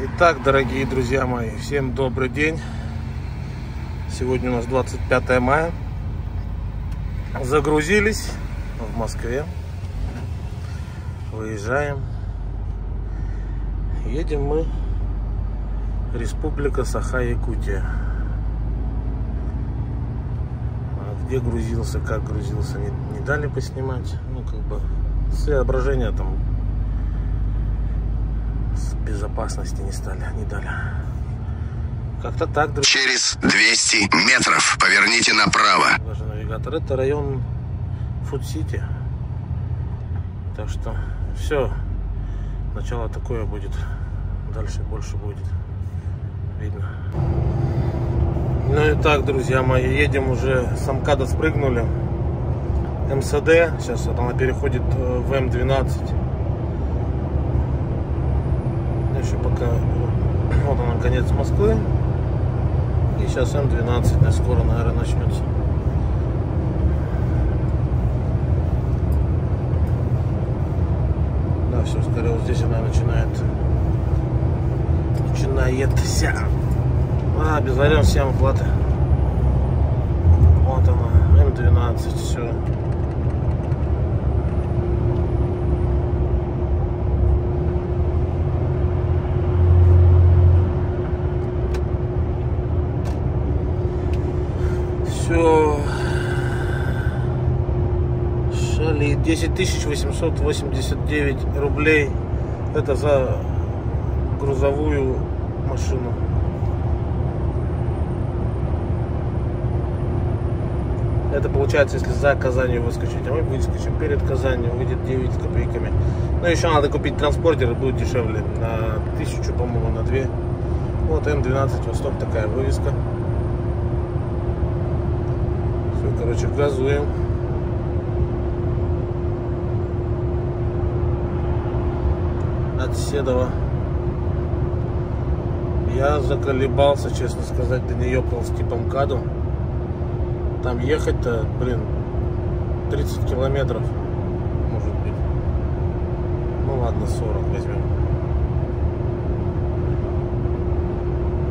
Итак, дорогие друзья мои, всем добрый день. Сегодня у нас 25 мая. Загрузились в Москве. Выезжаем. Едем мы Республика Саха-Якутия. А где грузился, как грузился, не дали поснимать. Ну, как бы, соображения там с безопасности не дали. Как-то так, друзья. Через 200 метров поверните направо. Даже навигатор. Это район Фуд-Сити. Так что все. Начало такое будет. Дальше больше будет видно. Ну и так, друзья мои, едем уже с МКАДа, спрыгнули. МСД. Сейчас она переходит в М12. Еще пока. Вот она, конец Москвы. И сейчас М12, скоро, наверное, начнется. Да, все, скорее вот здесь она начинается. Безвариант всем оплаты. Вот она, М12, все. Все. Шали 10 889 рублей. Это за грузовую машину. Это получается, если за Казанью выскочить, а мы выскочим перед Казанью, выйдет 9 с копейками. Но еще надо купить транспортер, и будет дешевле. На 1000, по-моему, на 2. Вот М12 Восток, такая вывеска. Все, короче, газуем. От Седова. Я заколебался, честно сказать, до нее ползти по МКАДу. Там ехать-то, 30 километров, может быть. Ну ладно, 40 возьмем.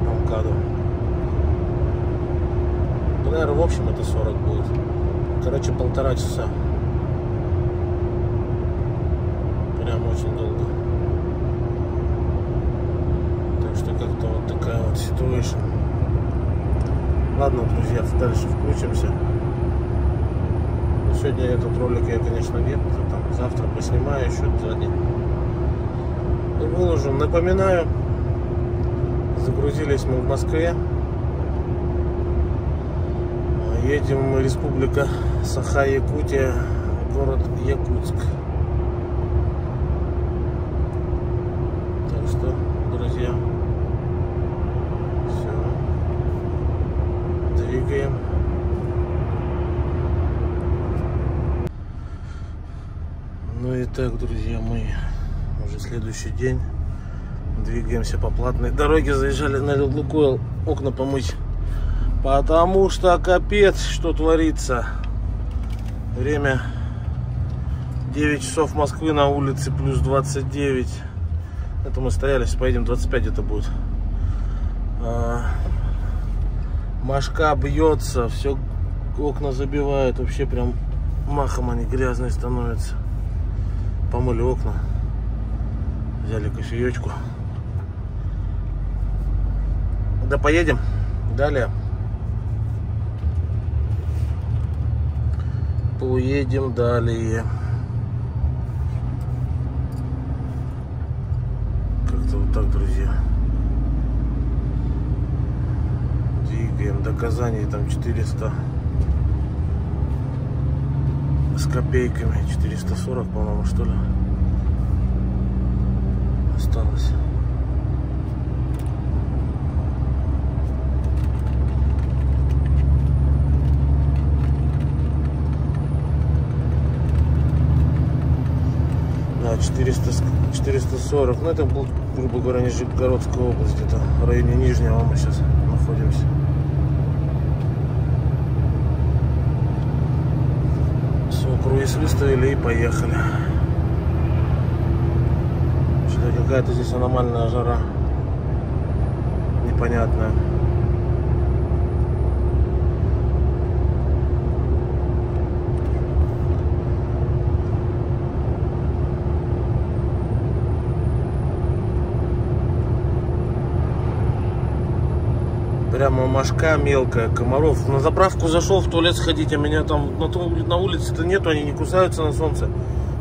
По МКАДу. Ну, наверное, в общем это 40 будет. Короче, 1,5 часа. Прям очень долго. Так что как-то вот такая вот ситуация. Ладно, друзья, дальше включимся. Но сегодня этот ролик я, конечно, нет. Там завтра поснимаю еще за день. И выложим. Напоминаю, загрузились мы в Москве. Едем мы Республика Саха-Якутия, город Якутск. Так что, друзья, двигаем. Ну и так, друзья мои, уже следующий день. Двигаемся по платной дороге. Заезжали на Лукойл окна помыть. Потому что капец, что творится. Время 9 часов Москвы, на улице плюс 29. Это мы стояли, сейчас поедем 25 это будет. Машка бьется, все окна забивают, вообще прям махом они грязные становятся. Помыли окна, взяли кофеечку. Да поедем далее. Поедем далее. Как-то вот так, друзья. Двигаем до Казани, там 400 с копейками, 440, по-моему, что ли, осталось. Да, 440, ну это был, грубо говоря, Нижегородская область, где-то в районе Нижнего мы сейчас находимся. Круиз выставили и поехали. Что-то какая-то здесь аномальная жара. непонятная. Прямо мошка мелкая, комаров. На заправку зашел, в туалет сходить, а меня там на улице-то нету, они не кусаются на солнце.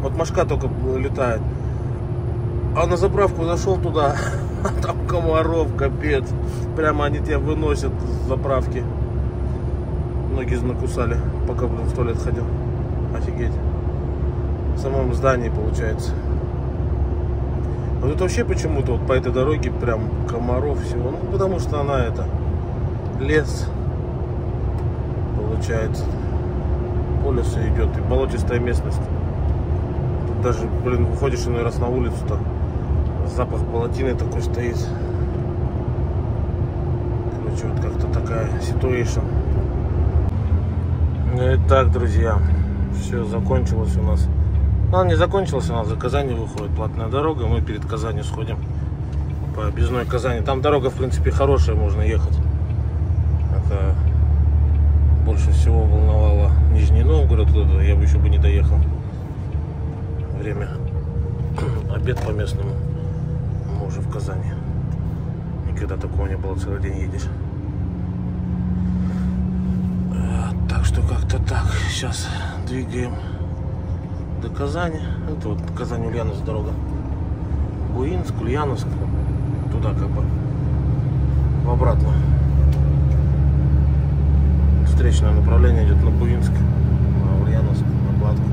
Вот мошка только летает. А на заправку зашел туда, а там комаров, капец. Прямо они тебя выносят с заправки. Ноги накусали, пока в туалет ходил. Офигеть. В самом здании получается. Вот это вообще почему-то вот по этой дороге прям комаров всего. Ну потому что она это... лес получается, по лесу идет и болотистая местность. Тут даже, блин, выходишь иной раз на улицу-то, запах болотины такой стоит. Короче, вот как-то такая ситуация. Итак, друзья, все закончилось у нас. Ну, не закончилось, у нас за Казани выходит платная дорога. Мы перед Казанью сходим по объездной Казани. Там дорога, в принципе, хорошая, можно ехать. Это больше всего волновало Нижний Новгород, я бы еще не доехал. Время обед по местному, мы уже в Казани. Никогда такого не было, целый день едешь. Так что как-то так. Сейчас двигаем до Казани. Это вот Казань-Ульяновск дорога. Буинск, Ульяновск, туда как бы в обратно. Встречное направление идет на Буинск, на Ульяновск, на Кладку.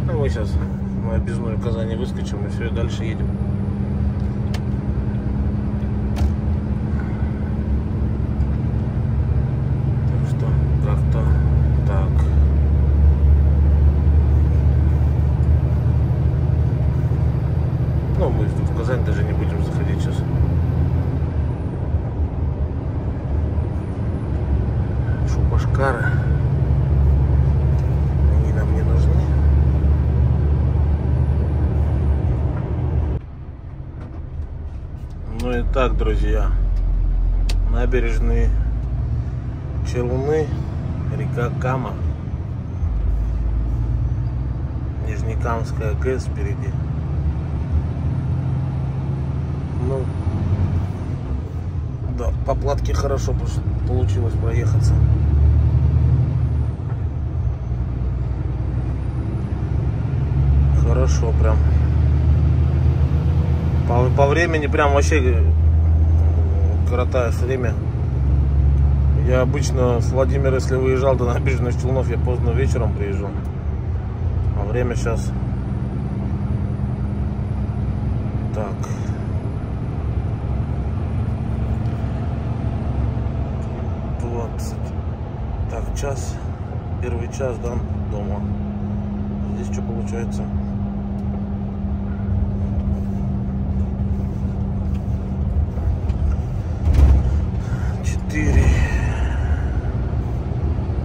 А мы сейчас на объездную Казани выскочим и все, и дальше едем. Так что как-то так. Ну, мы тут в Казань даже не будем заходить сейчас. Шубашкары, они нам не нужны. Ну и так, друзья, набережные Челны, река Кама, Нижнекамская ГЭС впереди. Ну да, по Платке хорошо получилось проехаться. Хорошо прям. По времени прям вообще коротаешь время. Я обычно с Владимира, если выезжал до набережных Челнов, я поздно вечером приезжал. А время сейчас так. Так, час, первый час, да, дома. Здесь что получается?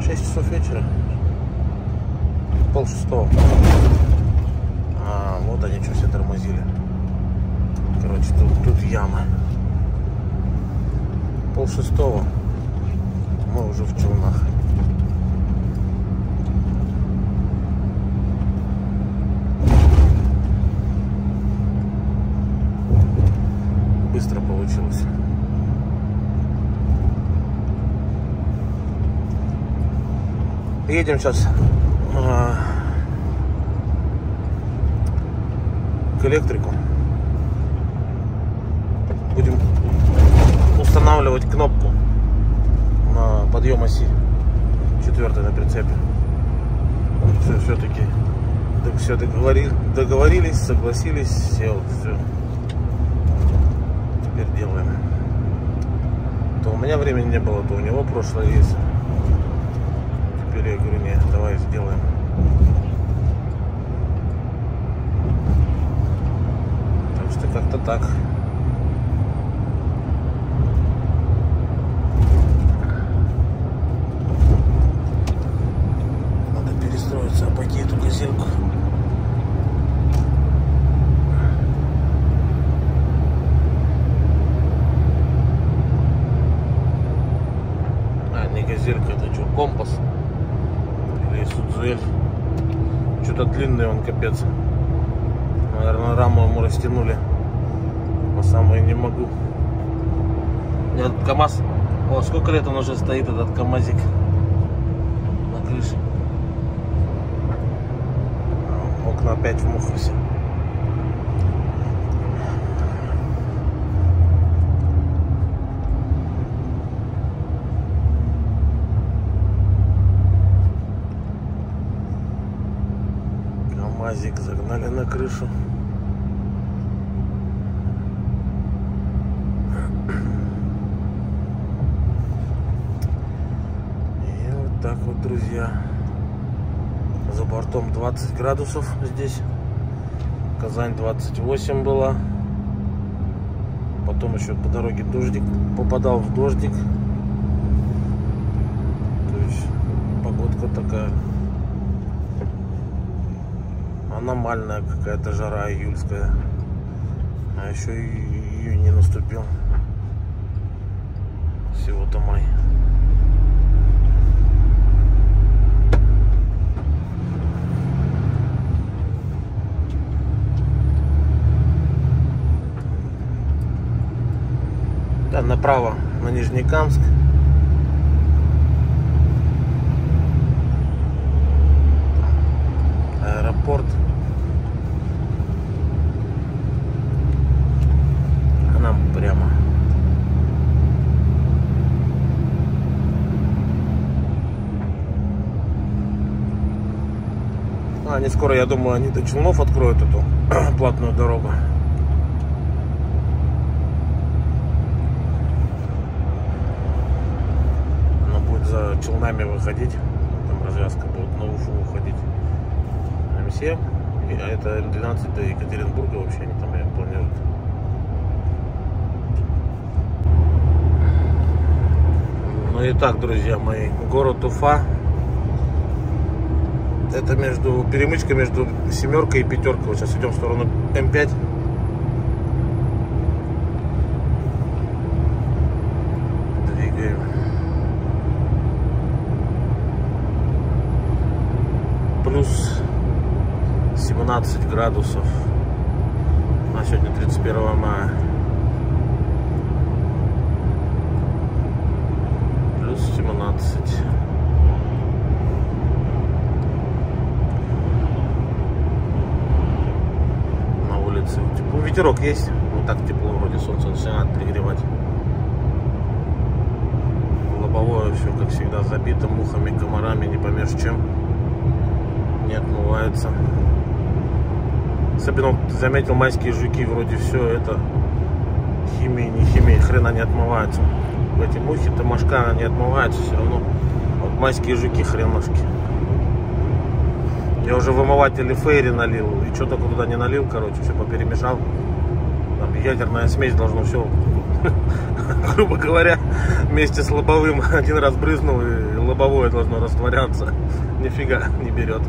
6 часов вечера. 5:30. А, вот они что все тормозили. Короче, тут яма. 5:30. Мы уже в Челнах. Быстро получилось. Едем сейчас к электрику. Будем устанавливать кнопку на подъем оси 4 на прицепе. Все-таки все договорились, согласились, все. Теперь делаем. То у меня времени не было, то у него прошлое есть. Теперь я говорю, нет, давай сделаем. Так что как-то так. Надо перестроиться, обойти эту газельку. компас. Или Исудзуэль. Что-то длинный он, капец. Наверное, раму ему растянули. По самой не могу. Нет, КамАЗ. О, сколько лет он уже стоит, этот КамАЗик на крыше. Окна опять в мухусе. КамАЗик загнали на крышу. И вот так вот, друзья. За бортом 20 градусов здесь. Казань 28 была. Потом еще по дороге дождик. Попадал в дождик. То есть погодка такая аномальная, какая-то жара июльская. А еще и июнь не наступил. Всего-то май. Да, направо на Нижнекамск. Аэропорт. А нам прямо. Они скоро, я думаю, они до Челнов откроют эту платную дорогу. Она будет за Челнами выходить. Там развязка будет на Уфу уходить. М7. А это М12 до Екатеринбурга вообще они там планируют. Ну и так, друзья мои, город Уфа. Это перемычка между семеркой и пятеркой. Вот сейчас идем в сторону М5. Двигаем. Плюс 17 градусов. А сегодня 31 мая. Плюс 17. Ну, ветерок есть, вот так тепло, вроде солнце начинает пригревать. Лобовое все, как всегда, забито мухами, комарами, не поймешь чем. Не отмывается. Особенно, ты заметил, майские жуки, вроде все это химия, не химия, хрена не отмывается. Эти мухи, томашка не отмываются все равно. Вот майские жуки хренушки. Я уже в омывателе Фейри налил. И что только туда не налил, короче, все поперемешал. Там ядерная смесь должно все, грубо говоря, вместе с лобовым один раз брызнул, и лобовое должно растворяться. Нифига не берет.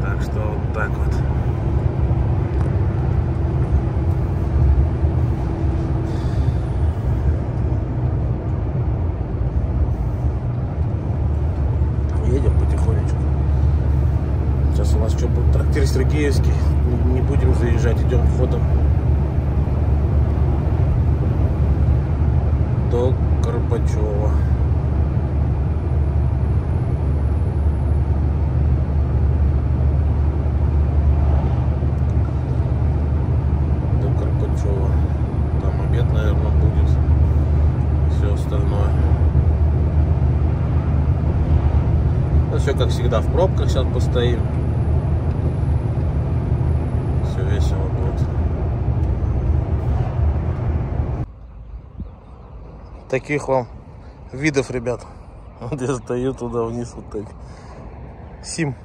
Так что вот так вот. Едем потихонечку. Сейчас у нас что будет? Трактир Сергеевский. Не будем заезжать, идем входом до Карпачева. До Карпачева. Там обед, наверное, будет. Все остальное. Ну, все как всегда в пробках сейчас постоим. Все весело будет. Таких вам видов, ребят. Вот я стою туда вниз вот так. Сим.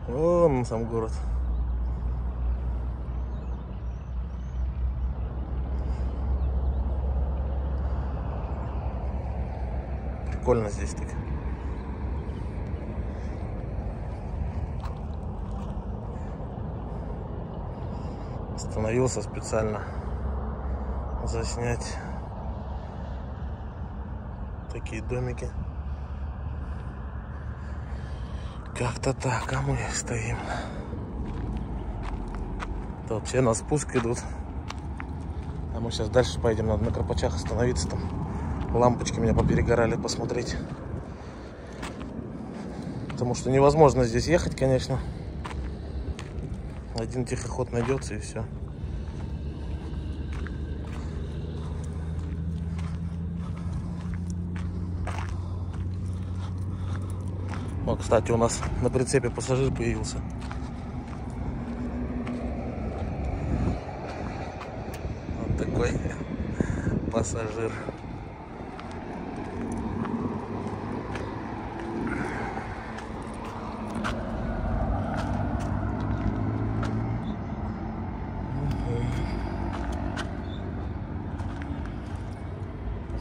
Вон сам город. Прикольно здесь так. — Остановился специально заснять Такие домики. Как-то так, а мы стоим. Тут все на спуск идут. А мы сейчас дальше поедем. Надо на Карпачах остановиться. Там лампочки меня поперегорали, посмотреть. Потому что невозможно здесь ехать, конечно. Один тихоход найдется и все. Вот, кстати, у нас на прицепе пассажир появился. Вот такой пассажир.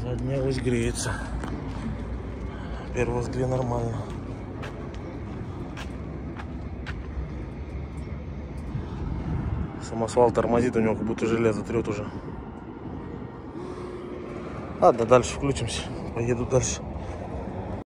Задняя ось греется. Первый взгляд нормально. Самосвал тормозит, у него как будто железо трет уже. Ладно, дальше включимся. Поеду дальше.